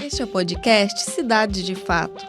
Este é o podcast Cidade de Fato,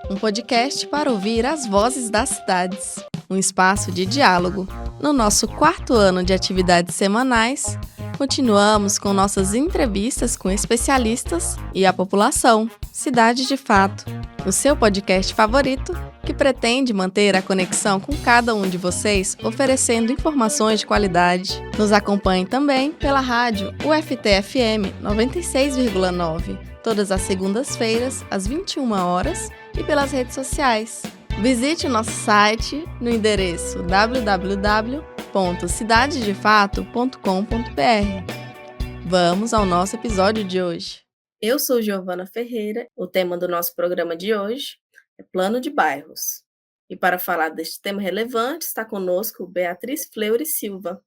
um podcast para ouvir as vozes das cidades, um espaço de diálogo. No nosso 4º ano de atividades semanais, continuamos com nossas entrevistas com especialistas e a população. Cidade de Fato, o seu podcast favorito que pretende manter a conexão com cada um de vocês, oferecendo informações de qualidade. Nos acompanhe também pela rádio UFT-FM 96,9, todas as segundas-feiras, às 21 horas, e pelas redes sociais. Visite o nosso site no endereço www.cidadedefato.com.br. Vamos ao nosso episódio de hoje. Eu sou Giovana Ferreira. O tema do nosso programa de hoje é Plano de Bairros. E para falar deste tema relevante, está conosco Beatriz Fleury Silva.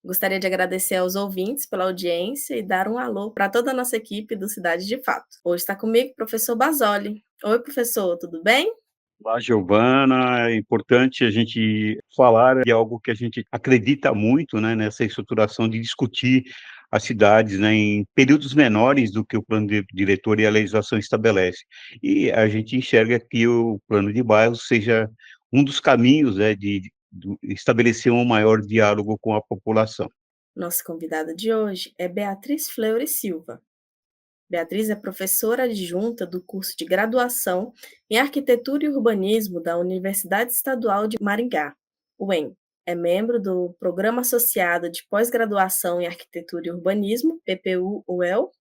Gostaria de agradecer aos ouvintes pela audiência e dar um alô para toda a nossa equipe do Cidade de Fato. Hoje está comigo o professor Basoli. Oi, professor, tudo bem? Olá, Giovana. É importante a gente falar de algo que a gente acredita muito, né, nessa estruturação de discutir as cidades, né, em períodos menores do que o plano diretor e a legislação estabelece. E a gente enxerga que o plano de bairros seja um dos caminhos, né, de estabelecer um maior diálogo com a população. Nossa convidada de hoje é Beatriz Fleury Silva. Beatriz é professora adjunta do curso de graduação em Arquitetura e Urbanismo da Universidade Estadual de Maringá, UEM. É membro do Programa Associado de Pós-Graduação em Arquitetura e Urbanismo, PPU-UEL.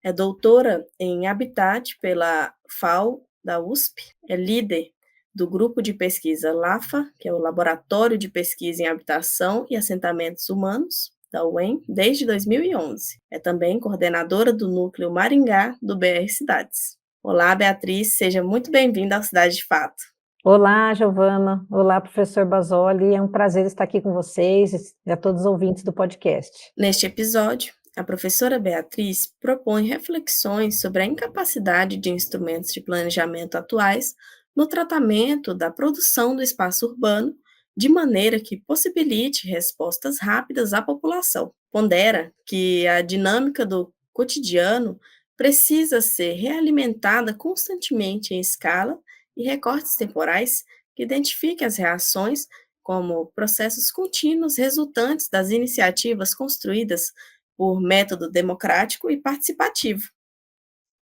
É doutora em Habitat pela FAO da USP. É líder do grupo de pesquisa LAFA, que é o Laboratório de Pesquisa em Habitação e Assentamentos Humanos, da UEM, desde 2011. É também coordenadora do Núcleo Maringá, do BR Cidades. Olá, Beatriz, seja muito bem-vinda ao Cidade de Fato. Olá, Giovana. Olá, professor Basoli. É um prazer estar aqui com vocês e a todos os ouvintes do podcast. Neste episódio, a professora Beatriz propõe reflexões sobre a incapacidade de instrumentos de planejamento atuais no tratamento da produção do espaço urbano de maneira que possibilite respostas rápidas à população. Pondera que a dinâmica do cotidiano precisa ser realimentada constantemente em escala e recortes temporais que identifiquem as reações como processos contínuos resultantes das iniciativas construídas por método democrático e participativo.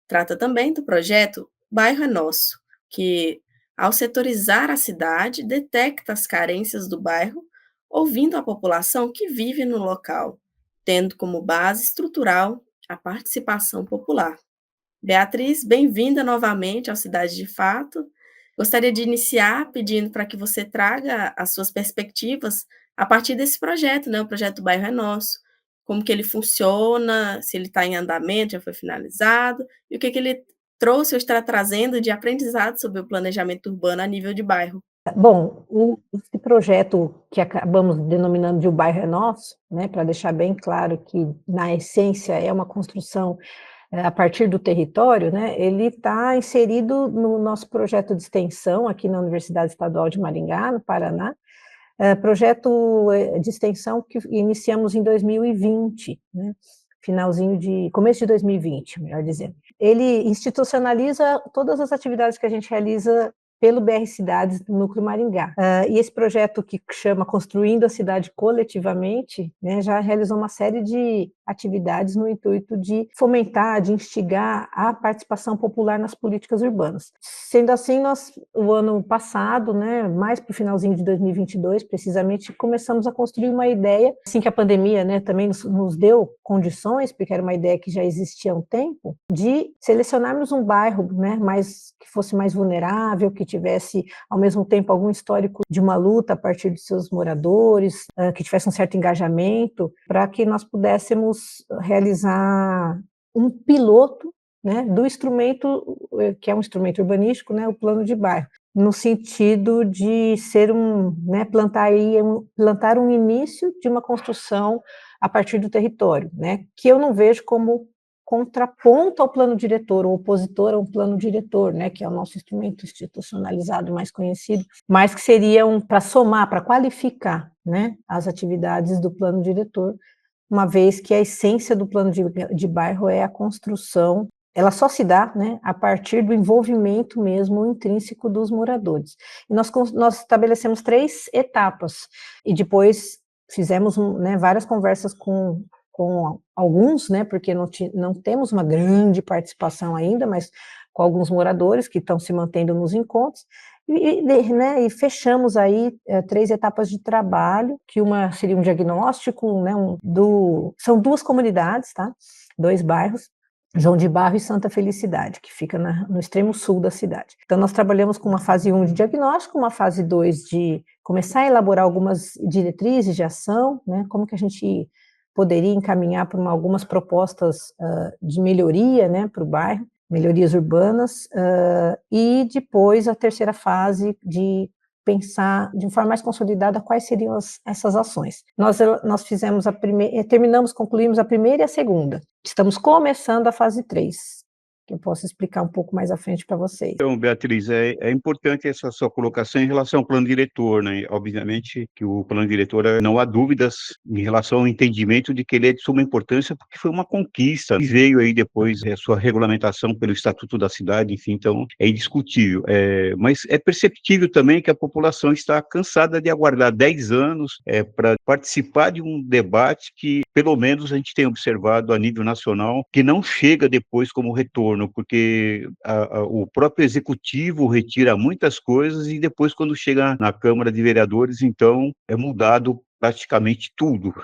Trata também do projeto Bairro é Nosso, que, ao setorizar a cidade, detecta as carências do bairro, ouvindo a população que vive no local, tendo como base estrutural a participação popular. Beatriz, bem-vinda novamente ao Cidade de Fato. Gostaria de iniciar pedindo para que você traga as suas perspectivas a partir desse projeto, né? O projeto Bairro é Nosso, como que ele funciona, se ele está em andamento, já foi finalizado, e o que ele trouxe ou está trazendo de aprendizado sobre o planejamento urbano a nível de bairro. Bom, esse projeto que acabamos denominando de O Bairro é Nosso, né, para deixar bem claro que, na essência, é uma construção a partir do território, né, ele está inserido no nosso projeto de extensão aqui na Universidade Estadual de Maringá, no Paraná, projeto de extensão que iniciamos em 2020, né, começo de 2020, melhor dizendo. Ele institucionaliza todas as atividades que a gente realiza pelo BR Cidades do Núcleo Maringá. E esse projeto que chama Construindo a Cidade Coletivamente, né, já realizou uma série de atividades no intuito de fomentar, de instigar a participação popular nas políticas urbanas. Sendo assim, nós, o ano passado, né, mais para o finalzinho de 2022, precisamente, começamos a construir uma ideia, assim que a pandemia, né, também nos deu condições, porque era uma ideia que já existia há um tempo, de selecionarmos um bairro, né, que fosse mais vulnerável, que tivesse, ao mesmo tempo, algum histórico de uma luta a partir dos seus moradores, que tivesse um certo engajamento, para que nós pudéssemos realizar um piloto, né, do instrumento, que é um instrumento urbanístico, né, o plano de bairro, no sentido de ser plantar um início de uma construção a partir do território, né, que eu não vejo como contraponto ao plano diretor, ou opositor ao plano diretor, né, que é o nosso instrumento institucionalizado mais conhecido, mas que seria para somar, para qualificar, né, as atividades do plano diretor, uma vez que a essência do plano de bairro é a construção ela só se dá, né, a partir do envolvimento mesmo intrínseco dos moradores. E nós estabelecemos 3 etapas, e depois fizemos né, várias conversas com alguns, né, porque não temos uma grande participação ainda, mas com alguns moradores que estão se mantendo nos encontros, né, e fechamos aí 3 etapas de trabalho, que uma seria um diagnóstico, né, são 2 comunidades, tá? 2 bairros, João de Barro e Santa Felicidade, que fica no extremo sul da cidade. Então, nós trabalhamos com uma fase 1 de diagnóstico, uma fase 2 de começar a elaborar algumas diretrizes de ação, né, como que a gente poderia encaminhar para algumas propostas de melhoria, né, para o bairro, melhorias urbanas, e depois a terceira fase de pensar de forma mais consolidada quais seriam essas ações. Nós fizemos concluímos a primeira e a segunda. Estamos começando a fase 3, que eu posso explicar um pouco mais à frente para vocês. Então, Beatriz, é importante essa sua colocação em relação ao plano diretor, né? Obviamente que o plano diretor, não há dúvidas em relação ao entendimento de que ele é de suma importância, porque foi uma conquista que veio aí depois a sua regulamentação pelo Estatuto da Cidade, enfim, então é indiscutível. Mas é perceptível também que a população está cansada de aguardar 10 anos para participar de um debate que, pelo menos, a gente tem observado a nível nacional, que não chega depois como retorno, porque o próprio executivo retira muitas coisas e depois, quando chega na Câmara de Vereadores, então é mudado praticamente tudo.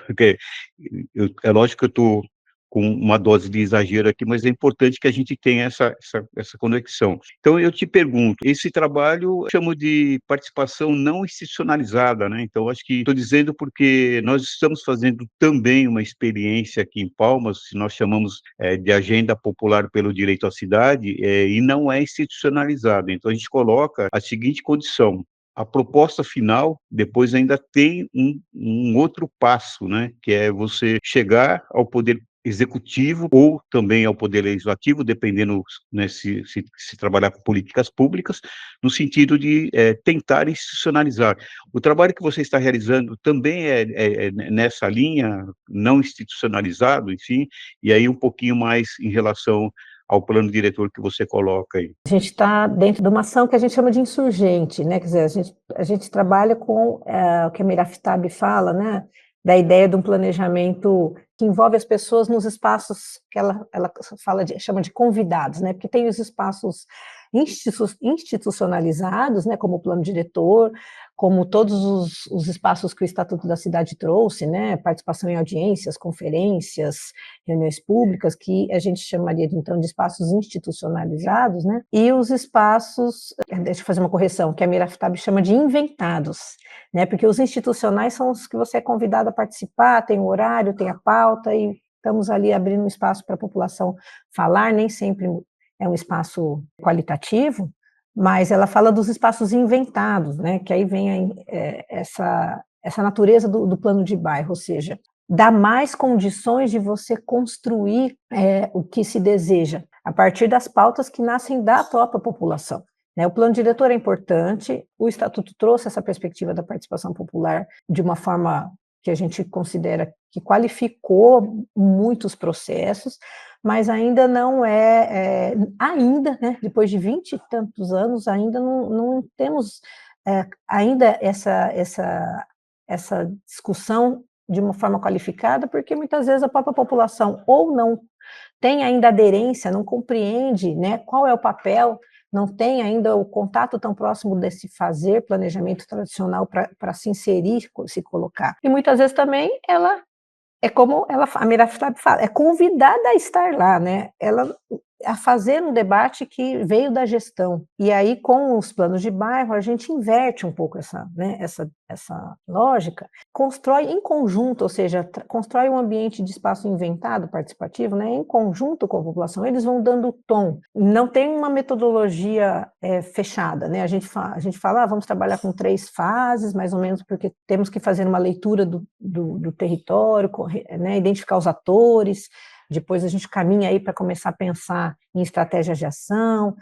É lógico que eu estou com uma dose de exagero aqui, mas é importante que a gente tenha essa conexão. Então, eu te pergunto, esse trabalho eu chamo de participação não institucionalizada, né? Então, acho que estou dizendo porque nós estamos fazendo também uma experiência aqui em Palmas, que nós chamamos de Agenda Popular pelo Direito à Cidade, e não é institucionalizada. Então, a gente coloca a seguinte condição: a proposta final, depois ainda tem um outro passo, né, que é você chegar ao poder executivo ou também ao poder legislativo, dependendo, né, se trabalhar com políticas públicas, no sentido de tentar institucionalizar. O trabalho que você está realizando também é nessa linha, não institucionalizado, enfim, e aí um pouquinho mais em relação ao plano diretor que você coloca aí. A gente está dentro de uma ação que a gente chama de insurgente, né? Quer dizer, a gente trabalha com o que a Miraftab fala, né? Da ideia de um planejamento que envolve as pessoas nos espaços que ela chama de convidados, né? Porque tem os espaços institucionalizados, né? Como o plano diretor, como todos os espaços que o Estatuto da Cidade trouxe, né? Participação em audiências, conferências, reuniões públicas, que a gente chamaria então de espaços institucionalizados, né? E os espaços, deixa eu fazer uma correção, que a Miraftab chama de inventados, né? Porque os institucionais são os que você é convidado a participar, tem o horário, tem a pauta, e estamos ali abrindo um espaço para a população falar, nem sempre é um espaço qualitativo, mas ela fala dos espaços inventados, né? Que aí vem essa natureza do plano de bairro, ou seja, dá mais condições de você construir o que se deseja, a partir das pautas que nascem da própria população. O plano diretor é importante, o Estatuto trouxe essa perspectiva da participação popular de uma forma que a gente considera que qualificou muitos processos, mas ainda não ainda, né, depois de 20 e tantos anos, ainda não temos ainda essa discussão de uma forma qualificada, porque muitas vezes a própria população ou não tem ainda aderência, não compreende, né, qual é o papel, não tem ainda o contato tão próximo desse fazer planejamento tradicional para se inserir, se colocar. E muitas vezes também ela é como a Miraftab fala, é convidada a estar lá, né? Ela a fazer um debate que veio da gestão. E aí, com os planos de bairro, a gente inverte um pouco essa lógica, constrói em conjunto, ou seja, constrói um ambiente de espaço inventado, participativo, né, em conjunto com a população, eles vão dando tom. Não tem uma metodologia fechada, né? A gente fala, vamos trabalhar com 3 fases, mais ou menos, porque temos que fazer uma leitura do território, né, identificar os atores. Depois a gente caminha aí para começar a pensar em estratégias de ação,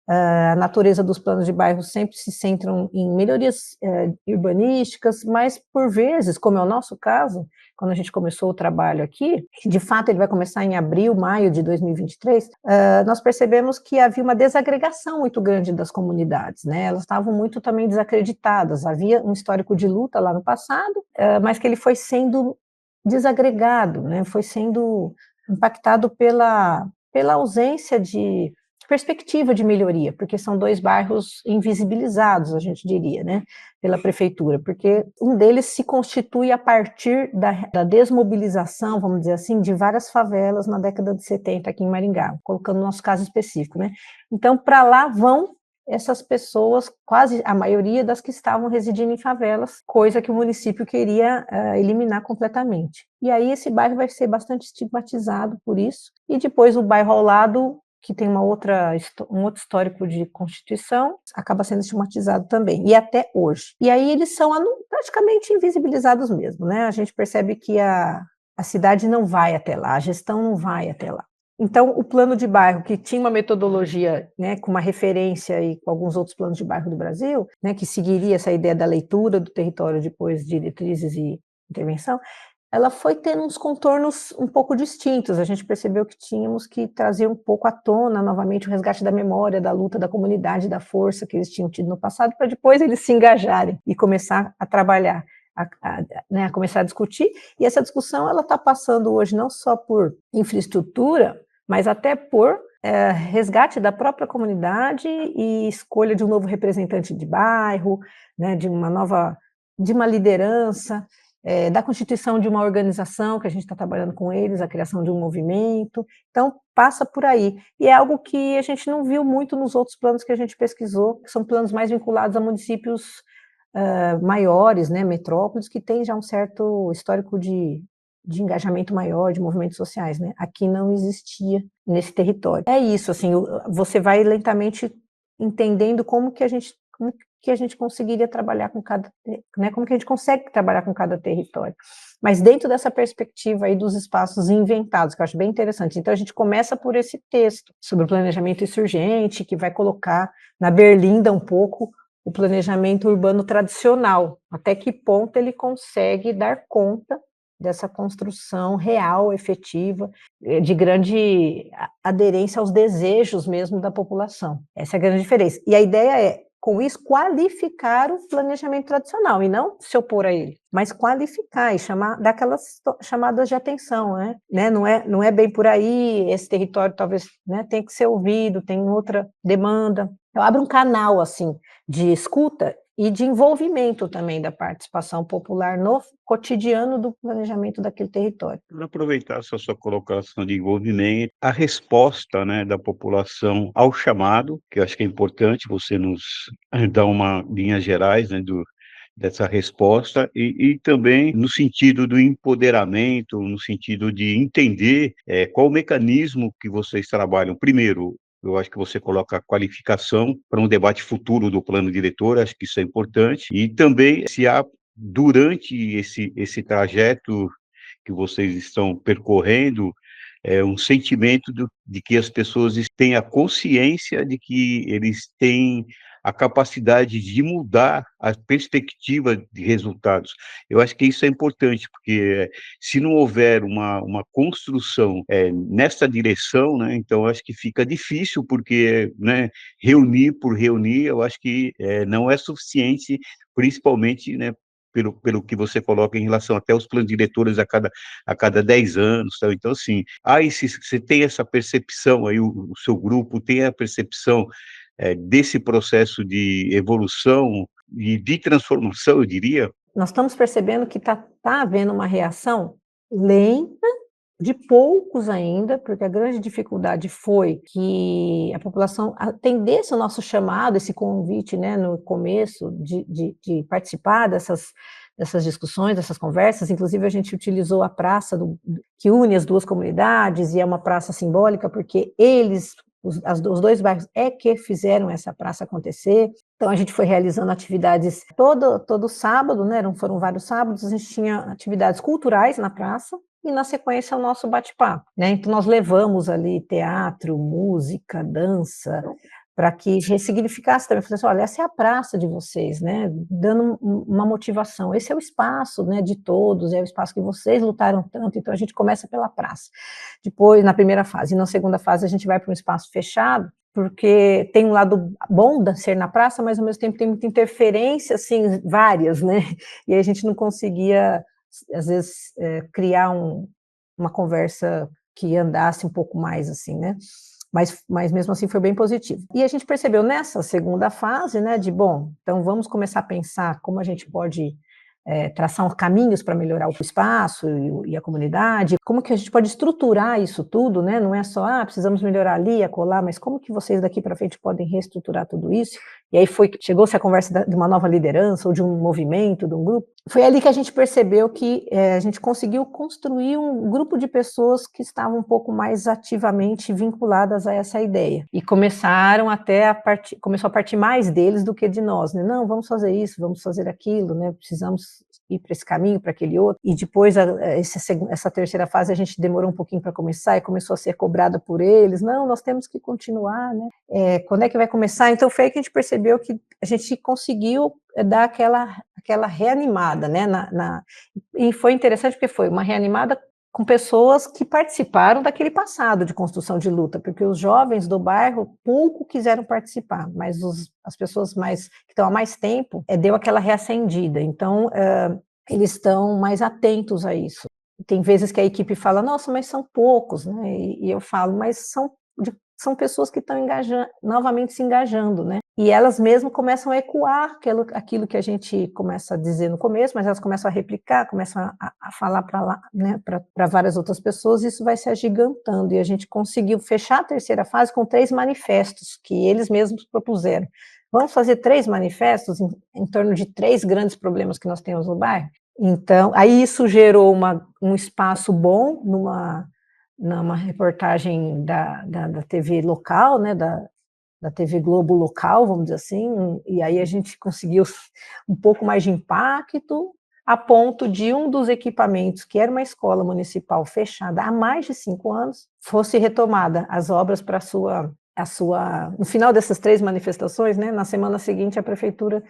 A natureza dos planos de bairro sempre se centram em melhorias urbanísticas, mas por vezes, como é o nosso caso, quando a gente começou o trabalho aqui, de fato ele vai começar em abril, maio de 2023, nós percebemos que havia uma desagregação muito grande das comunidades, né? Elas estavam muito também desacreditadas, havia um histórico de luta lá no passado, mas que ele foi sendo desagregado, né? Foi sendo impactado pela ausência de perspectiva de melhoria, porque são 2 bairros invisibilizados, a gente diria, né, pela prefeitura, porque um deles se constitui a partir da desmobilização, vamos dizer assim, de várias favelas na década de 70 aqui em Maringá, colocando o nosso caso específico, né. Então, para lá vão essas pessoas, quase a maioria das que estavam residindo em favelas, coisa que o município queria eliminar completamente. E aí esse bairro vai ser bastante estigmatizado por isso, e depois o bairro ao lado, que tem um outro histórico de constituição, acaba sendo estigmatizado também, e até hoje. E aí eles são praticamente invisibilizados mesmo, né? A gente percebe que a cidade não vai até lá, a gestão não vai até lá. Então, o plano de bairro, que tinha uma metodologia, né, com uma referência e com alguns outros planos de bairro do Brasil, né, que seguiria essa ideia da leitura do território depois de diretrizes e intervenção, ela foi tendo uns contornos um pouco distintos. A gente percebeu que tínhamos que trazer um pouco à tona novamente o resgate da memória, da luta da comunidade, da força que eles tinham tido no passado, para depois eles se engajarem e começar a trabalhar, né, a começar a discutir. E essa discussão ela está passando hoje não só por infraestrutura, mas até por resgate da própria comunidade e escolha de um novo representante de bairro, né, de uma liderança, da constituição de uma organização, que a gente está trabalhando com eles, a criação de um movimento. Então, passa por aí. E é algo que a gente não viu muito nos outros planos que a gente pesquisou, que são planos mais vinculados a municípios maiores, né, metrópoles, que têm já um certo histórico de engajamento maior, de movimentos sociais, né? Aqui não existia nesse território. É isso, assim, você vai lentamente entendendo como que a gente conseguiria trabalhar com cada, né, como que a gente consegue trabalhar com cada território. Mas dentro dessa perspectiva aí dos espaços inventados, que eu acho bem interessante. Então a gente começa por esse texto sobre o planejamento insurgente, que vai colocar na berlinda um pouco o planejamento urbano tradicional, até que ponto ele consegue dar conta dessa construção real, efetiva, de grande aderência aos desejos mesmo da população. Essa é a grande diferença. E a ideia é, com isso, qualificar o planejamento tradicional, e não se opor a ele, mas qualificar e dar aquelas chamadas de atenção, né? Não é bem por aí, esse território talvez, né, tem que ser ouvido, tem outra demanda. Eu abro um canal, assim, de escuta e de envolvimento também da participação popular no cotidiano do planejamento daquele território. Para aproveitar essa sua colocação de envolvimento, a resposta, né, da população ao chamado, que eu acho que é importante você nos dar uma linhas gerais, né, dessa resposta e também no sentido do empoderamento, no sentido de entender qual o mecanismo que vocês trabalham. Primeiro, eu acho que você coloca a qualificação para um debate futuro do plano diretor, acho que isso é importante, e também se há, durante esse trajeto que vocês estão percorrendo, um sentimento de que as pessoas têm a consciência de que eles têm a capacidade de mudar a perspectiva de resultados. Eu acho que isso é importante, porque se não houver uma construção nessa direção, né, então eu acho que fica difícil, porque, né, reunir por reunir, eu acho que não é suficiente, principalmente, né, pelo que você coloca em relação até aos planos diretores a cada 10 anos. Tal. Então, assim, se você tem essa percepção aí, o seu grupo tem a percepção desse processo de evolução e de transformação, eu diria? Nós estamos percebendo que está havendo uma reação lenta, de poucos ainda, porque a grande dificuldade foi que a população atendesse o nosso chamado, esse convite, né, no começo, de participar dessas discussões, dessas conversas. Inclusive, a gente utilizou a praça que une as duas comunidades, e é uma praça simbólica, porque os 2 bairros que fizeram essa praça acontecer. Então, a gente foi realizando atividades todo sábado, né? Foram vários sábados, a gente tinha atividades culturais na praça, e na sequência o nosso bate-papo, né? Então, nós levamos ali teatro, música, dança, para que ressignificasse também, falasse, olha, essa é a praça de vocês, né, dando uma motivação, esse é o espaço, né, de todos, é o espaço que vocês lutaram tanto, então a gente começa pela praça. Depois, na primeira fase, e na segunda fase a gente vai para um espaço fechado, porque tem um lado bom de ser na praça, mas ao mesmo tempo tem muita interferência, assim, várias, né, e aí a gente não conseguia, às vezes, criar uma conversa que andasse um pouco mais, assim, né, mas mesmo assim foi bem positivo. E a gente percebeu nessa segunda fase, né, de, bom, então vamos começar a pensar como a gente pode traçar caminhos para melhorar o espaço e a comunidade, como que a gente pode estruturar isso tudo, né? Não é só, precisamos melhorar ali, acolá, mas como que vocês daqui para frente podem reestruturar tudo isso? E aí chegou-se a conversa de uma nova liderança, ou de um movimento, de um grupo. Foi ali que a gente percebeu que a gente conseguiu construir um grupo de pessoas que estavam um pouco mais ativamente vinculadas a essa ideia. E começaram começou a partir mais deles do que de nós, né? Não, vamos fazer isso, vamos fazer aquilo, né? Precisamos ir para esse caminho, para aquele outro. E depois, essa terceira fase, a gente demorou um pouquinho para começar e começou a ser cobrada por eles. Não, nós temos que continuar, né? Quando é que vai começar? Então foi aí que a gente percebeu que a gente conseguiu dar aquela reanimada, né? E foi interessante porque foi uma reanimada com pessoas que participaram daquele passado de construção de luta, porque os jovens do bairro pouco quiseram participar, mas as pessoas que estão há mais tempo, deu aquela reacendida. Então, eles estão mais atentos a isso. Tem vezes que a equipe fala, nossa, mas são poucos, né? E eu falo, mas são pessoas que estão novamente se engajando, né? E elas mesmo começam a ecoar aquilo que a gente começa a dizer no começo, mas elas começam a replicar, começam a falar para lá, né, para várias outras pessoas, e isso vai se agigantando. E a gente conseguiu fechar a terceira fase com 3 manifestos que eles mesmos propuseram. Vamos fazer 3 manifestos em torno de 3 grandes problemas que nós temos no bairro? Então, aí isso gerou um espaço bom numa reportagem da TV local, né, da TV Globo local, vamos dizer assim, e aí a gente conseguiu um pouco mais de impacto, a ponto de um dos equipamentos, que era uma escola municipal fechada há mais de 5 anos, fosse retomada as obras para no final dessas 3 manifestações, né, na semana seguinte a prefeitura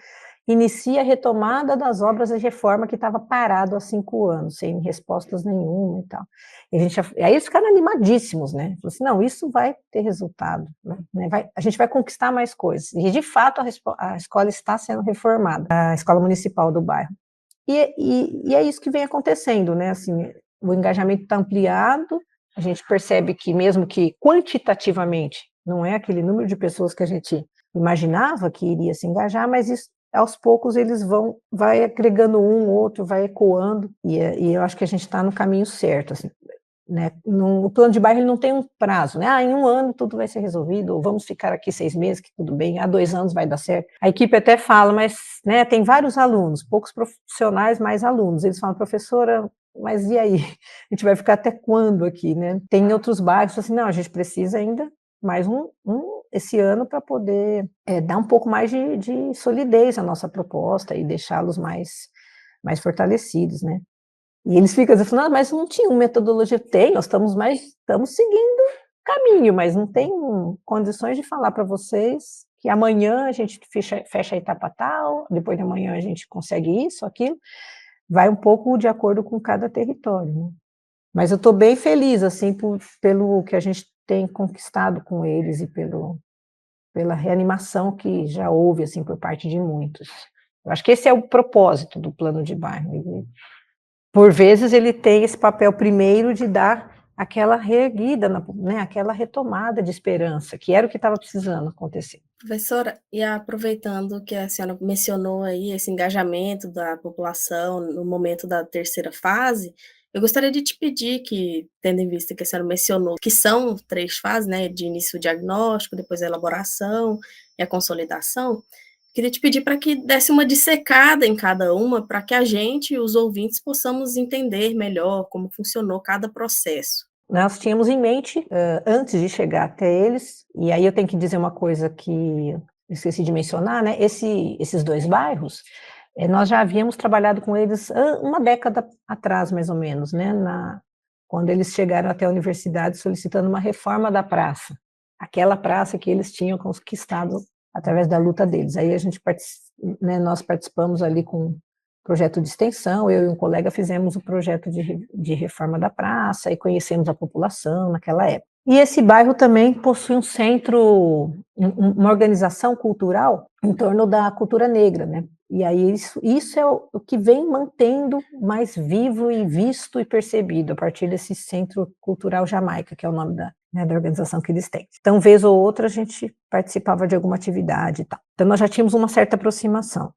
inicia a retomada das obras de reforma que estava parado há 5 anos, sem respostas nenhuma e tal. E aí eles ficaram animadíssimos, né? Falaram assim, não, isso vai ter resultado, né? A gente vai conquistar mais coisas. E, de fato, a escola está sendo reformada, a escola municipal do bairro. E é isso que vem acontecendo, né? Assim, o engajamento está ampliado, a gente percebe que, mesmo que quantitativamente, não é aquele número de pessoas que a gente imaginava que iria se engajar, mas isso, aos poucos eles vai agregando um, outro, vai ecoando, e eu acho que a gente está no caminho certo, assim, né? O plano de bairro ele não tem um prazo, né? Em 1 ano tudo vai ser resolvido, ou vamos ficar aqui 6 meses, que tudo bem, há 2 anos vai dar certo. A equipe até fala, mas, né, tem vários alunos, poucos profissionais, mais alunos. Eles falam, professora, mas e aí? A gente vai ficar até quando aqui, né? Tem outros bairros, assim, não, a gente precisa ainda mais esse ano para poder dar um pouco mais de solidez à nossa proposta e deixá-los mais fortalecidos, né? E eles ficam dizendo, mas não tinha uma metodologia. Tem, nós estamos seguindo caminho, mas não tem condições de falar para vocês que amanhã a gente fecha a etapa tal, depois de amanhã a gente consegue isso, aquilo. Vai um pouco de acordo com cada território, né? Mas eu estou bem feliz, assim, pelo que a gente tem conquistado com eles e pela reanimação que já houve, assim, por parte de muitos. Eu acho que esse é o propósito do plano de bairro. Por vezes ele tem esse papel primeiro de dar aquela reerguida, né, aquela retomada de esperança, que era o que estava precisando acontecer. Professora, e aproveitando que a senhora mencionou aí esse engajamento da população no momento da terceira fase, eu gostaria de te pedir que, tendo em vista que a senhora mencionou que são 3 fases, né, de início o diagnóstico, depois a elaboração e a consolidação, queria te pedir para que desse uma dissecada em cada uma, para que a gente e os ouvintes possamos entender melhor como funcionou cada processo. Nós tínhamos em mente, antes de chegar até eles, e aí eu tenho que dizer uma coisa que eu esqueci de mencionar, né? Esses 2 bairros, nós já havíamos trabalhado com eles uma década atrás, mais ou menos, né? Quando eles chegaram até a universidade solicitando uma reforma da praça. aquela praça que eles tinham conquistado através da luta deles. Aí nós participamos ali com um projeto de extensão, eu e um colega fizemos o projeto de reforma da praça e conhecemos a população naquela época. E esse bairro também possui um centro, uma organização cultural em torno da cultura negra, né? E aí isso é o que vem mantendo mais vivo e visto e percebido a partir desse Centro Cultural Jamaica, que é o nome da organização que eles têm. Então, vez ou outra, a gente participava de alguma atividade e tal. Então, nós já tínhamos uma certa aproximação.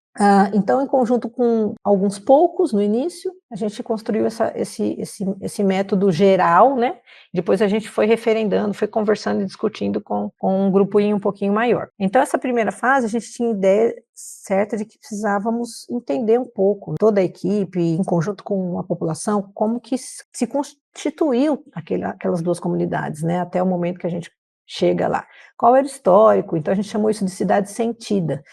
Então, em conjunto com alguns poucos no início, a gente construiu esse método geral, né? Depois a gente foi referendando, foi conversando e discutindo com um grupinho um pouquinho maior. Então, essa primeira fase, a gente tinha ideia certa de que precisávamos entender um pouco, toda a equipe, em conjunto com a população, como que se constituiu aquelas duas comunidades, né? Até o momento que a gente chega lá. Qual era o histórico? Então, a gente chamou isso de cidade sentida.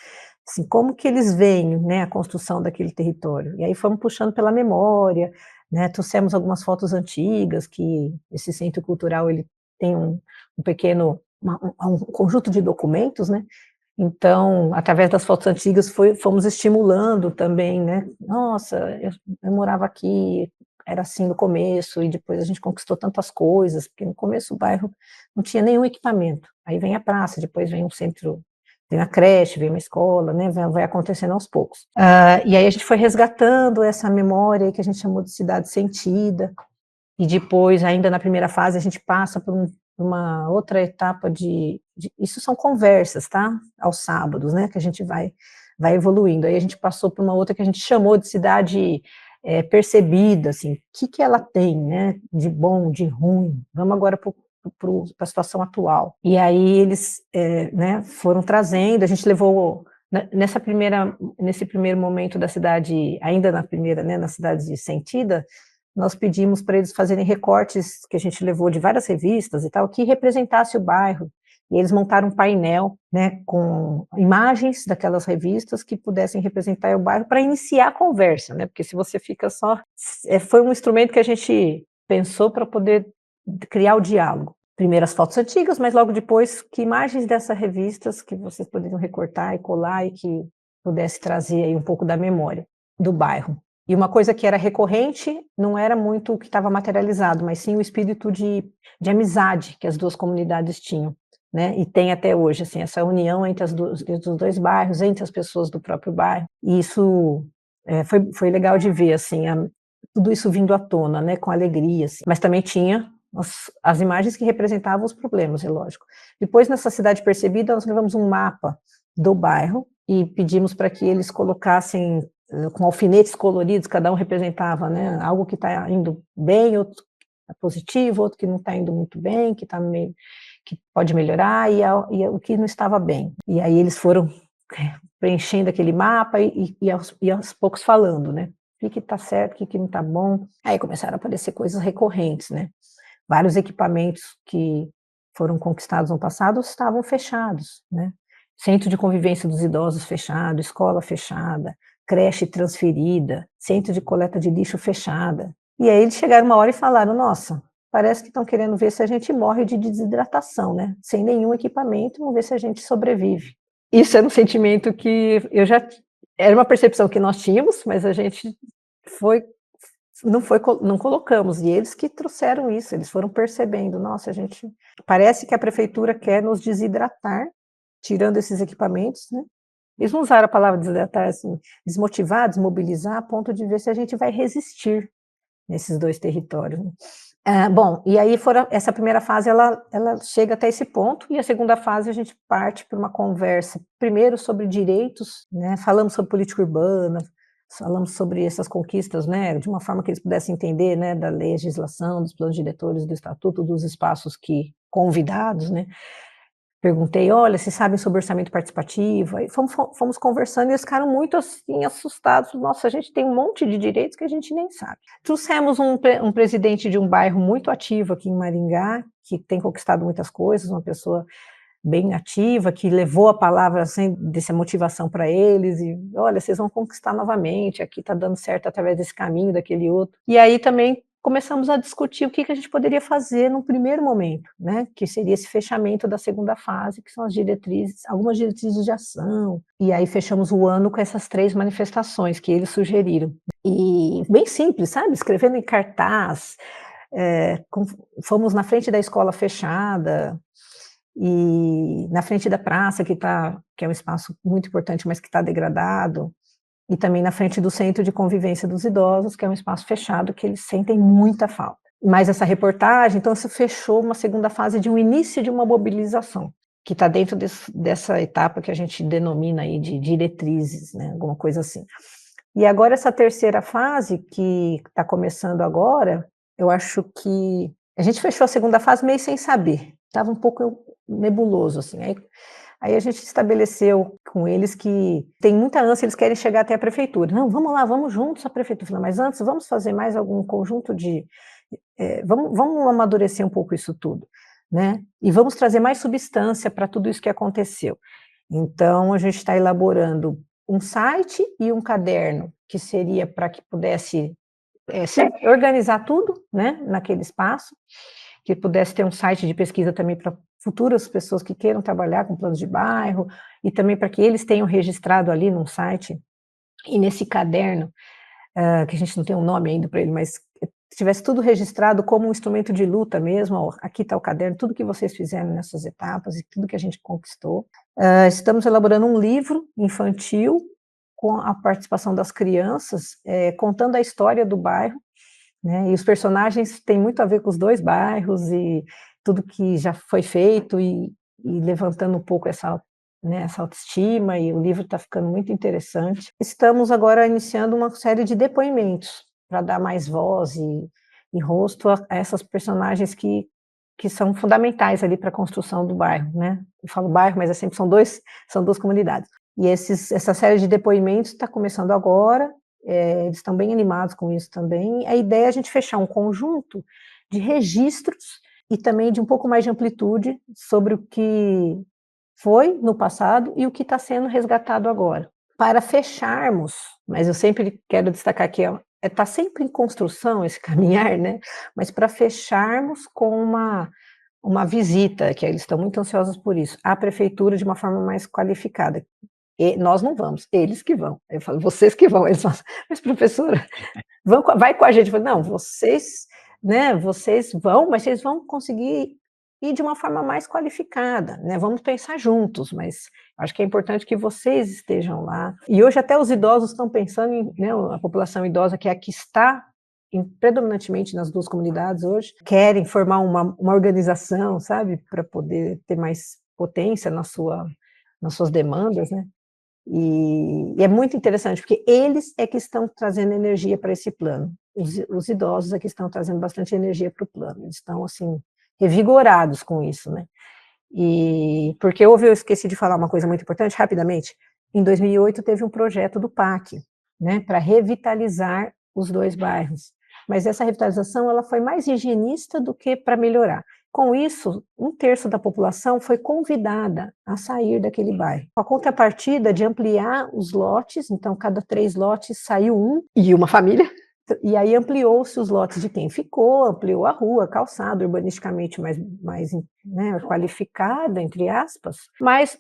Assim, como que eles veem, né, a construção daquele território. E aí fomos puxando pela memória, né, trouxemos algumas fotos antigas, que esse centro cultural ele tem um pequeno, um conjunto de documentos, né, então, através das fotos antigas, fomos estimulando também, né, nossa, eu morava aqui, era assim no começo, e depois a gente conquistou tantas coisas, porque no começo o bairro não tinha nenhum equipamento, aí vem a praça, depois vem um centro, tem a creche, vem uma escola, né, vai acontecendo aos poucos. E aí a gente foi resgatando essa memória que a gente chamou de cidade sentida, e depois, ainda na primeira fase, a gente passa por uma outra etapa isso são conversas, tá? Aos sábados, né, que a gente vai evoluindo. Aí a gente passou por uma outra que a gente chamou de cidade percebida, assim, o que ela tem, né, de bom, de ruim. Vamos agora para a situação atual. E aí eles né, foram trazendo, a gente levou nesse primeiro momento da cidade, ainda na primeira, né, na cidade sentida, nós pedimos para eles fazerem recortes que a gente levou de várias revistas e tal, que representasse o bairro. E eles montaram um painel, né, com imagens daquelas revistas que pudessem representar o bairro para iniciar a conversa, né, porque se você fica só... Foi um instrumento que a gente pensou para poder criar o diálogo. Primeiro as fotos antigas, mas logo depois, que imagens dessas revistas que vocês poderiam recortar e colar e que pudesse trazer aí um pouco da memória do bairro. E uma coisa que era recorrente, não era muito o que estava materializado, mas sim o espírito de amizade que as duas comunidades tinham, né? E tem até hoje, assim, essa união entre os dois bairros, entre as pessoas do próprio bairro. E isso foi legal de ver, assim, tudo isso vindo à tona, né? Com alegria, assim. Mas também tinha as imagens que representavam os problemas, é lógico. Depois, nessa cidade percebida, nós levamos um mapa do bairro e pedimos para que eles colocassem com alfinetes coloridos, cada um representava, né, algo que está indo bem, outro positivo, outro que não está indo muito bem, que pode melhorar, e o que não estava bem. E aí eles foram preenchendo aquele mapa e aos poucos falando, né, o que está certo, o que não está bom. Aí começaram a aparecer coisas recorrentes, né, vários equipamentos que foram conquistados no passado estavam fechados, né, centro de convivência dos idosos fechado, escola fechada, creche transferida, centro de coleta de lixo fechada. E aí eles chegaram uma hora e falaram, nossa, parece que estão querendo ver se a gente morre de desidratação, né? Sem nenhum equipamento, vamos ver se a gente sobrevive. Isso era um sentimento que era uma percepção que nós tínhamos, mas a gente não colocamos, e eles que trouxeram isso, eles foram percebendo, nossa, parece que a prefeitura quer nos desidratar, tirando esses equipamentos, né? Eles não usaram a palavra desidratar, assim, desmotivar, desmobilizar, a ponto de ver se a gente vai resistir nesses dois territórios. Bom, e aí essa primeira fase, ela chega até esse ponto, e a segunda fase a gente parte para uma conversa, primeiro sobre direitos, né, falamos sobre política urbana, falamos sobre essas conquistas, né, de uma forma que eles pudessem entender, né, da legislação, dos planos diretores, do estatuto, dos espaços convidados, né. Perguntei, olha, vocês sabem sobre orçamento participativo? Aí fomos conversando e eles ficaram muito assim, assustados. Nossa, a gente tem um monte de direitos que a gente nem sabe. Trouxemos um presidente de um bairro muito ativo aqui em Maringá, que tem conquistado muitas coisas, uma pessoa bem ativa, que levou a palavra assim, dessa motivação para eles, e olha, vocês vão conquistar novamente, aqui está dando certo através desse caminho, daquele outro. E aí também começamos a discutir o que a gente poderia fazer num primeiro momento, né, que seria esse fechamento da segunda fase, que são as diretrizes, algumas diretrizes de ação, e aí fechamos o ano com essas 3 manifestações que eles sugeriram. E bem simples, sabe, escrevendo em cartaz, fomos na frente da escola fechada, e na frente da praça, que é um espaço muito importante, mas que está degradado, e também na frente do Centro de Convivência dos Idosos, que é um espaço fechado que eles sentem muita falta. Mas essa reportagem, então, se fechou uma segunda fase de um início de uma mobilização, que está dentro dessa etapa que a gente denomina aí de diretrizes, né, alguma coisa assim. E agora essa terceira fase, que está começando agora, eu acho que a gente fechou a segunda fase meio sem saber, estava um pouco nebuloso, assim, Aí a gente estabeleceu com eles que tem muita ânsia, eles querem chegar até a prefeitura. Não, vamos lá, vamos juntos à prefeitura. Mas antes, vamos fazer mais algum conjunto vamos amadurecer um pouco isso tudo, né? E vamos trazer mais substância para tudo isso que aconteceu. Então, a gente está elaborando um site e um caderno, que seria para que pudesse organizar tudo, né, naquele espaço, que pudesse ter um site de pesquisa também para futuras pessoas que queiram trabalhar com planos de bairro, e também para que eles tenham registrado ali num site, e nesse caderno, que a gente não tem um nome ainda para ele, mas tivesse tudo registrado como um instrumento de luta mesmo, ó, aqui está o caderno, tudo que vocês fizeram nessas etapas e tudo que a gente conquistou. Estamos elaborando um livro infantil com a participação das crianças, contando a história do bairro, né, e os personagens têm muito a ver com os 2 bairros e tudo que já foi feito e levantando um pouco essa, né, essa autoestima, e o livro está ficando muito interessante. Estamos agora iniciando uma série de depoimentos para dar mais voz e rosto a essas personagens que são fundamentais ali para a construção do bairro, né? Eu falo bairro, mas sempre são 2 comunidades. E essa série de depoimentos está começando agora, eles estão bem animados com isso também. A ideia é a gente fechar um conjunto de registros e também de um pouco mais de amplitude sobre o que foi no passado e o que está sendo resgatado agora. Para fecharmos, mas eu sempre quero destacar que está sempre em construção esse caminhar, né? Mas para fecharmos com uma visita, que eles estão muito ansiosos por isso, à prefeitura de uma forma mais qualificada. E nós não vamos, eles que vão. Eu falo, vocês que vão. Eles falam, mas professora, vai com a gente. Eu falo, não, vocês, né, vocês vão, mas vocês vão conseguir ir de uma forma mais qualificada, né? Vamos pensar juntos, mas acho que é importante que vocês estejam lá. E hoje até os idosos estão pensando em, né, a população idosa, que é a que está predominantemente nas 2 comunidades hoje, querem formar uma organização, sabe, para poder ter mais potência nas suas demandas, né? E é muito interessante, porque eles é que estão trazendo energia para esse plano. Os idosos é que estão trazendo bastante energia para o plano. Eles estão, assim, revigorados com isso, né? E porque eu esqueci de falar uma coisa muito importante, rapidamente. Em 2008 teve um projeto do PAC, né, para revitalizar os 2 bairros. Mas essa revitalização ela foi mais higienista do que para melhorar. Com isso, 1/3 da população foi convidada a sair daquele bairro. Com a contrapartida de ampliar os lotes, então cada 3 lotes saiu um e uma família, e aí ampliou-se os lotes de quem ficou, ampliou a rua, calçada, urbanisticamente mais né, qualificada, entre aspas, mas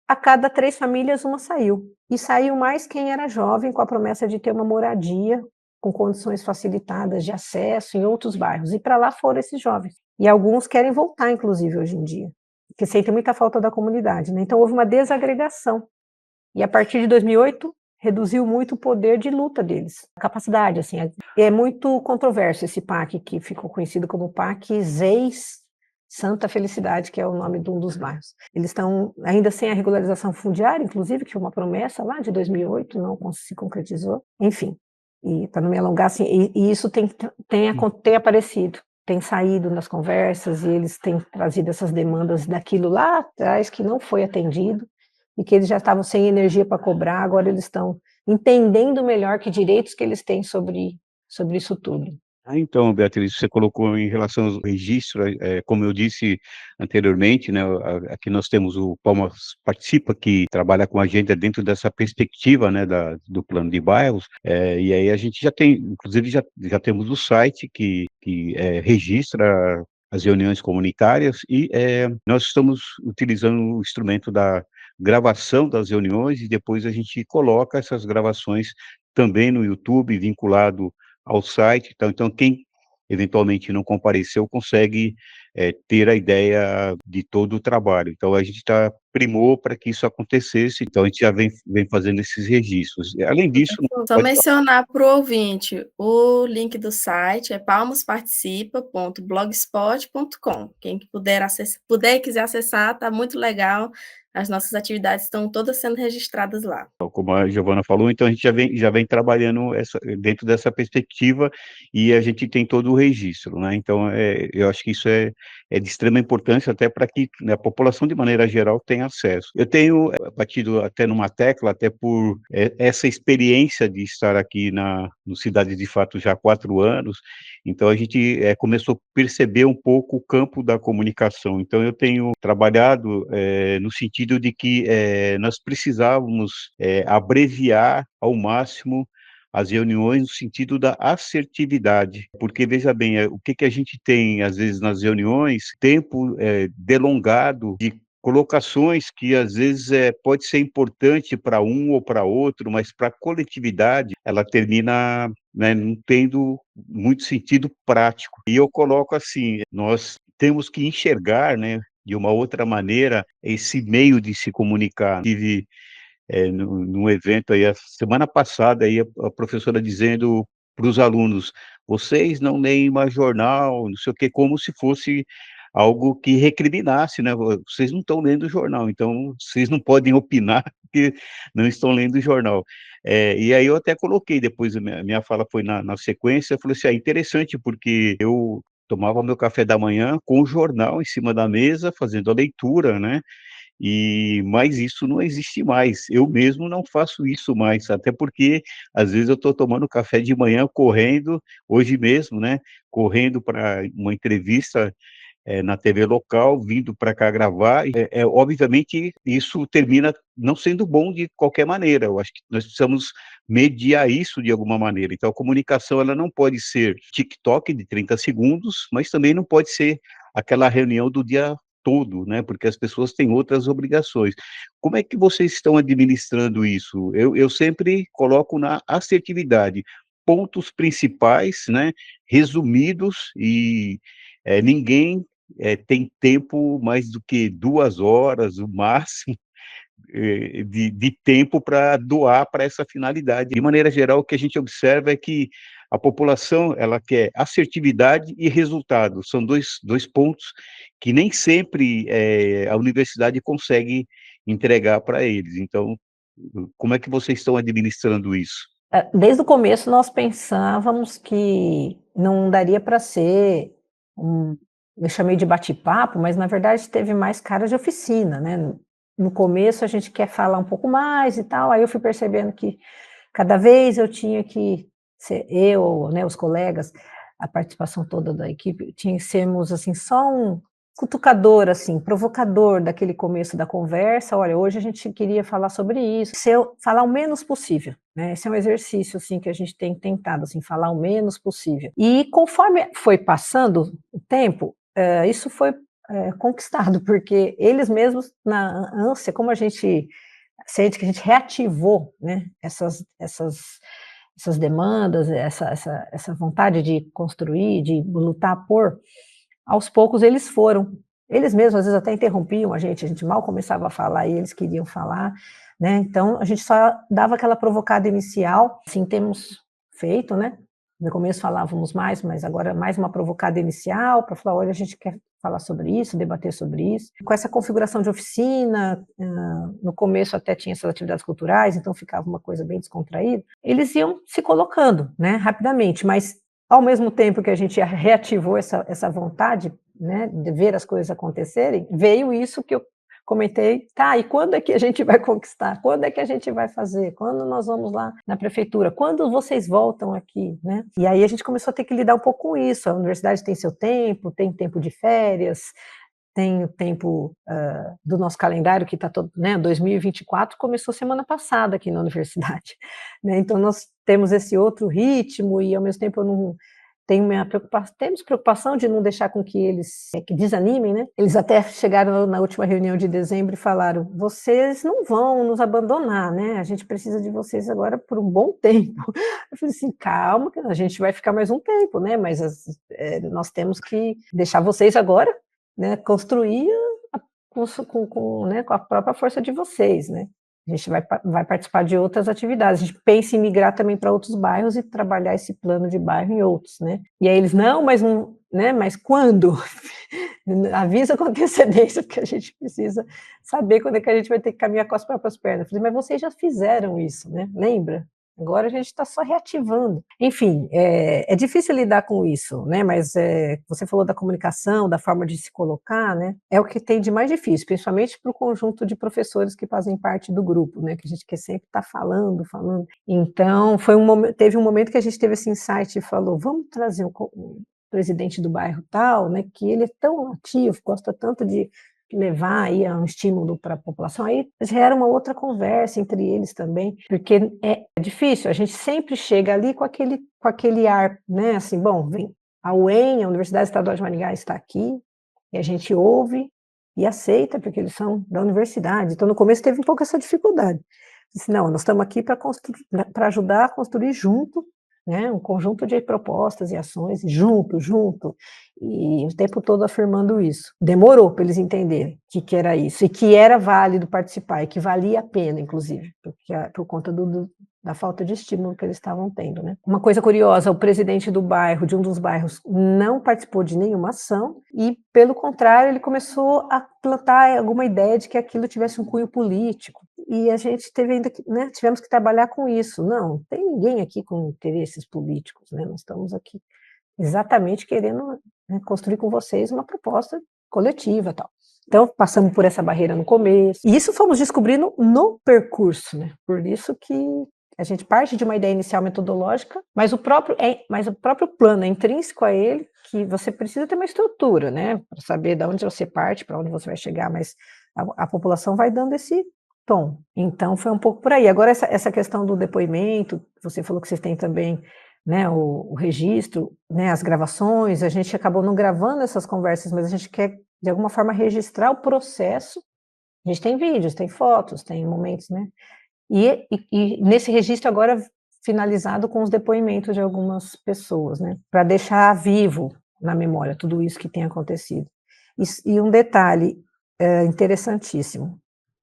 a cada 3 famílias uma saiu. E saiu mais quem era jovem, com a promessa de ter uma moradia com condições facilitadas de acesso em outros bairros. E para lá foram esses jovens. E alguns querem voltar, inclusive, hoje em dia, porque sentem muita falta da comunidade, né? Então houve uma desagregação. E a partir de 2008, reduziu muito o poder de luta deles, a capacidade, assim. É muito controverso esse PAC, que ficou conhecido como PAC ZEIS Santa Felicidade, que é o nome de um dos bairros. Eles estão ainda sem a regularização fundiária, inclusive, que foi uma promessa lá de 2008, não se concretizou. Enfim, e para não me alongar, assim, e isso tem aparecido, tem saído nas conversas, e eles têm trazido essas demandas daquilo lá atrás que não foi atendido, e que eles já estavam sem energia para cobrar, agora eles estão entendendo melhor que direitos que eles têm sobre isso tudo. Então, Beatriz, você colocou em relação ao registro, como eu disse anteriormente, né, aqui nós temos o Palmas Participa, que trabalha com a agenda dentro dessa perspectiva, né, do plano de bairros, e aí a gente já tem, inclusive já temos o site que registra as reuniões comunitárias e nós estamos utilizando o instrumento da gravação das reuniões e depois a gente coloca essas gravações também no YouTube, vinculado ao site, então quem eventualmente não compareceu consegue ter a ideia de todo o trabalho. Então a gente primou para que isso acontecesse, então a gente já vem fazendo esses registros. Além disso, Só mencionar para o ouvinte, o link do site é palmosparticipa.blogspot.com. Quem puder e quiser acessar, está muito legal. As nossas atividades estão todas sendo registradas lá. como a Giovana falou, então a gente já vem trabalhando dentro dessa perspectiva e a gente tem todo o registro, né? Então, eu acho que isso é de extrema importância até para que, né, a população, de maneira geral, tenha acesso. Eu tenho batido até numa tecla, até por essa experiência de estar aqui no Cidade de Fato já há 4 anos, então a gente começou a perceber um pouco o campo da comunicação. Então eu tenho trabalhado no sentido de que nós precisávamos abreviar ao máximo as reuniões no sentido da assertividade, porque veja bem, o que a gente tem às vezes nas reuniões, tempo delongado de colocações que às vezes pode ser importante para um ou para outro, mas para a coletividade ela termina, né, não tendo muito sentido prático. E eu coloco assim, nós temos que enxergar, né, de uma outra maneira esse meio de se comunicar. Tive num evento aí a semana passada aí a professora dizendo para os alunos: vocês não leem mais jornal, não sei o quê, como se fosse algo que recriminasse, né? Vocês não estão lendo o jornal, então vocês não podem opinar porque não estão lendo o jornal. E aí eu até coloquei, depois a minha fala foi na sequência, eu falei assim: interessante, porque eu tomava meu café da manhã com o jornal em cima da mesa, fazendo a leitura, né? Mas isso não existe mais. Eu mesmo não faço isso mais, até porque às vezes eu estou tomando café de manhã correndo, hoje mesmo, né? Correndo para uma entrevista na TV local, vindo para cá gravar. Obviamente, isso termina não sendo bom de qualquer maneira. Eu acho que nós precisamos mediar isso de alguma maneira. Então, a comunicação ela não pode ser TikTok de 30 segundos, mas também não pode ser aquela reunião do dia todo, né? Porque as pessoas têm outras obrigações. Como é que vocês estão administrando isso? Eu sempre coloco na assertividade, pontos principais, né? Resumidos e ninguém tem tempo mais do que 2 horas, o máximo, de tempo para doar para essa finalidade. De maneira geral, o que a gente observa é que a população ela quer assertividade e resultado. São dois pontos que nem sempre a universidade consegue entregar para eles. Então, como é que vocês estão administrando isso? Desde o começo nós pensávamos que não daria para ser eu chamei de bate-papo, mas na verdade teve mais cara de oficina, né? No começo a gente quer falar um pouco mais e tal, aí eu fui percebendo que cada vez eu tinha que ser eu, né, os colegas, a participação toda da equipe, tinha que sermos assim só um cutucador, assim, provocador daquele começo da conversa. Olha, hoje a gente queria falar sobre isso, se eu falar o menos possível, né? Esse é um exercício assim que a gente tem tentado, assim, falar o menos possível. E conforme foi passando o tempo, isso foi conquistado, porque eles mesmos, na ânsia, como a gente sente que a gente reativou, né, essas demandas, essa vontade de construir, de lutar por, aos poucos eles mesmos às vezes até interrompiam a gente mal começava a falar e eles queriam falar, né, então a gente só dava aquela provocada inicial, assim temos feito, né, no começo falávamos mais, mas agora mais uma provocada inicial, para falar, olha, a gente quer falar sobre isso, debater sobre isso. Com essa configuração de oficina, no começo até tinha essas atividades culturais, então ficava uma coisa bem descontraída, eles iam se colocando, né, rapidamente, mas ao mesmo tempo que a gente reativou essa vontade, né, de ver as coisas acontecerem, veio isso que eu comentei, tá, e quando é que a gente vai conquistar? Quando é que a gente vai fazer? Quando nós vamos lá na prefeitura? Quando vocês voltam aqui, né? E aí a gente começou a ter que lidar um pouco com isso. A universidade tem seu tempo, tem tempo de férias, tem o tempo do nosso calendário que está todo, né? 2024 começou semana passada aqui na universidade, né? Então nós temos esse outro ritmo e ao mesmo tempo eu não temos preocupação de não deixar com que eles que desanimem, né? Eles até chegaram na última reunião de dezembro e falaram: vocês não vão nos abandonar, né? A gente precisa de vocês agora por um bom tempo. Eu falei assim: calma, a gente vai ficar mais um tempo, né? Mas nós temos que deixar vocês agora, né? Construir né, com a própria força de vocês, né? A gente vai participar de outras atividades. A gente pensa em migrar também para outros bairros e trabalhar esse plano de bairro em outros, né? E aí eles, não, né? Mas quando? Avisa com antecedência, porque a gente precisa saber quando é que a gente vai ter que caminhar com as próprias pernas. Eu falei, mas vocês já fizeram isso, né? Lembra? Agora a gente está só reativando. Enfim, é difícil lidar com isso, né? Mas você falou da comunicação, da forma de se colocar, né? É o que tem de mais difícil, principalmente para o conjunto de professores que fazem parte do grupo, né? Que a gente quer sempre estar falando. Então, teve um momento que a gente teve esse insight e falou, vamos trazer um presidente do bairro tal, né? Que ele é tão ativo, gosta tanto de levar aí um estímulo para a população, aí gera uma outra conversa entre eles também, porque é difícil, a gente sempre chega ali com aquele ar, né, assim, bom, vem a UEM, a Universidade Estadual de Maringá está aqui, e a gente ouve e aceita, porque eles são da universidade, então no começo teve um pouco essa dificuldade, disse, não, nós estamos aqui para ajudar a construir junto, né, um conjunto de propostas e ações, junto, e o tempo todo afirmando isso. Demorou para eles entenderem que era isso, e que era válido participar, e que valia a pena, inclusive, por conta da falta de estímulo que eles estavam tendo, né. Uma coisa curiosa, o presidente do bairro, de um dos bairros, não participou de nenhuma ação, e, pelo contrário, ele começou a plantar alguma ideia de que aquilo tivesse um cunho político, e a gente tivemos que trabalhar com isso. Não tem ninguém aqui com interesses políticos, né? Nós estamos aqui exatamente querendo, né, construir com vocês uma proposta coletiva, tal. Então, passamos por essa barreira no começo, e isso fomos descobrindo no percurso, né? Por isso que a gente parte de uma ideia inicial metodológica, mas o próprio plano é intrínseco a ele, que você precisa ter uma estrutura, né? Para saber de onde você parte, para onde você vai chegar, mas a população vai dando esse tom. Então, foi um pouco por aí. Agora, essa questão do depoimento, você falou que vocês têm também, né, o registro, né, as gravações, a gente acabou não gravando essas conversas, mas a gente quer, de alguma forma, registrar o processo. A gente tem vídeos, tem fotos, tem momentos, né? E nesse registro agora finalizado com os depoimentos de algumas pessoas, né? Para deixar vivo na memória tudo isso que tem acontecido. E um detalhe interessantíssimo.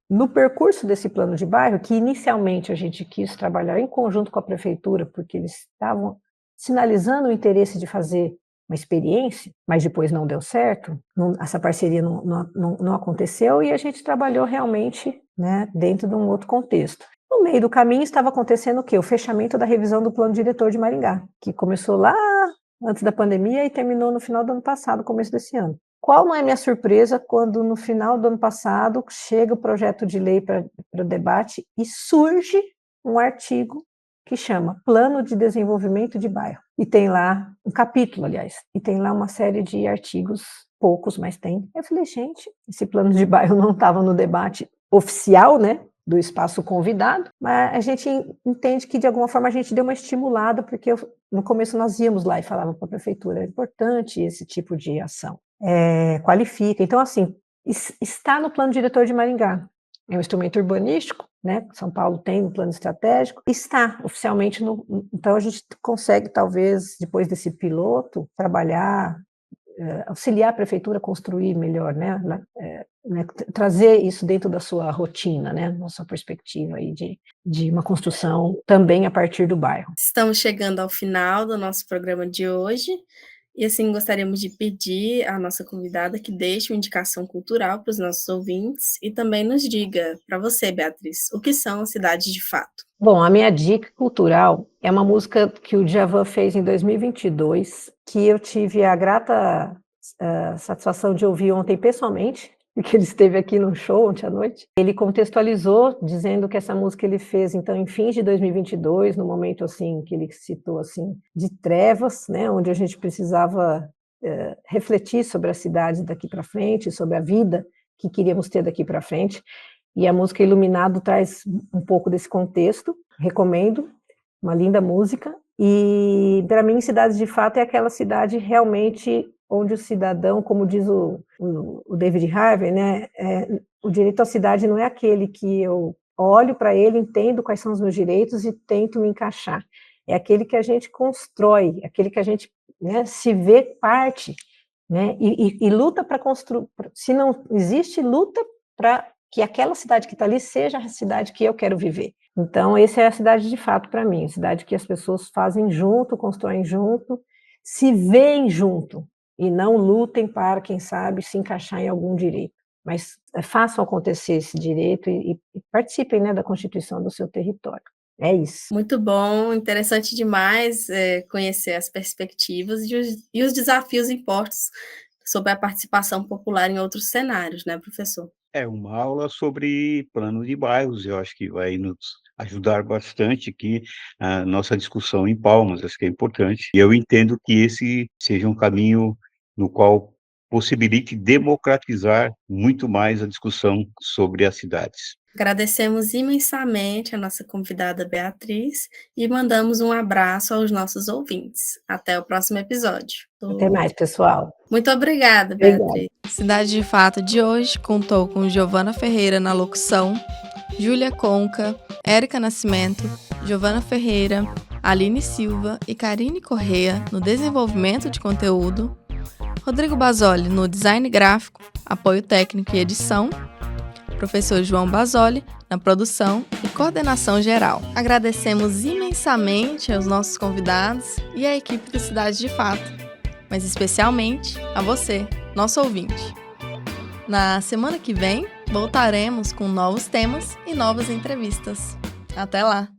No percurso desse plano de bairro, que inicialmente a gente quis trabalhar em conjunto com a prefeitura, porque eles estavam sinalizando o interesse de fazer uma experiência, mas depois não deu certo, essa parceria não aconteceu, e a gente trabalhou realmente, né, dentro de um outro contexto. No meio do caminho estava acontecendo o quê? O fechamento da revisão do plano diretor de Maringá, que começou lá antes da pandemia e terminou no final do ano passado, começo desse ano. Qual não é minha surpresa quando no final do ano passado chega o projeto de lei para o debate e surge um artigo que chama Plano de Desenvolvimento de Bairro. E tem lá um capítulo, aliás, e tem lá uma série de artigos, poucos, mas tem. Eu falei, gente, esse plano de bairro não estava no debate oficial, né, do espaço convidado, mas a gente entende que de alguma forma a gente deu uma estimulada, porque no começo nós íamos lá e falávamos para a prefeitura, é importante esse tipo de ação. Qualifica. Então, assim, está no plano diretor de Maringá. É um instrumento urbanístico, né? São Paulo tem no plano estratégico, está oficialmente então a gente consegue, talvez, depois desse piloto, trabalhar, auxiliar a prefeitura a construir melhor, né? Trazer isso dentro da sua rotina, né? Da sua perspectiva aí de uma construção também a partir do bairro. Estamos chegando ao final do nosso programa de hoje. E assim, gostaríamos de pedir à nossa convidada que deixe uma indicação cultural para os nossos ouvintes e também nos diga, para você, Beatriz, o que são cidades de fato. Bom, a minha dica cultural é uma música que o Djavan fez em 2022, que eu tive a grata satisfação de ouvir ontem pessoalmente, que ele esteve aqui num show ontem à noite. Ele contextualizou, dizendo que essa música ele fez, então, em fins de 2022, no momento, assim, que ele citou, assim, de trevas, né, onde a gente precisava refletir sobre a cidade daqui para frente, sobre a vida que queríamos ter daqui para frente, e a música Iluminado traz um pouco desse contexto, recomendo, uma linda música, e para mim Cidades de Fato é aquela cidade realmente onde o cidadão, como diz o David Harvey, né, o direito à cidade não é aquele que eu olho para ele, entendo quais são os meus direitos e tento me encaixar, é aquele que a gente constrói, aquele que a gente, né, se vê parte, né, e luta para construir, se não existe, luta para que aquela cidade que está ali seja a cidade que eu quero viver. Então, essa é a cidade de fato para mim, a cidade que as pessoas fazem junto, constroem junto, se veem junto, e não lutem para, quem sabe, se encaixar em algum direito. Mas façam acontecer esse direito e participem, né, da constituição do seu território. É isso. Muito bom, interessante demais conhecer as perspectivas e os desafios impostos sobre a participação popular em outros cenários, né, professor? É uma aula sobre plano de bairros, eu acho que vai nos ajudar bastante aqui a nossa discussão em Palmas, acho que é importante. E eu entendo que esse seja um caminho no qual possibilite democratizar muito mais a discussão sobre as cidades. Agradecemos imensamente a nossa convidada Beatriz e mandamos um abraço aos nossos ouvintes. Até o próximo episódio. Até mais, pessoal. Muito obrigada, Beatriz. Cidade de Fato de hoje contou com Giovana Ferreira na locução, Júlia Conca, Érica Nascimento, Giovana Ferreira, Aline Silva e Karine Corrêa no desenvolvimento de conteúdo, Rodrigo Basoli no design gráfico, apoio técnico e edição, professor João Basoli na produção e coordenação geral. Agradecemos imensamente aos nossos convidados e à equipe do Cidade de Fato, mas especialmente a você, nosso ouvinte. Na semana que vem, voltaremos com novos temas e novas entrevistas. Até lá!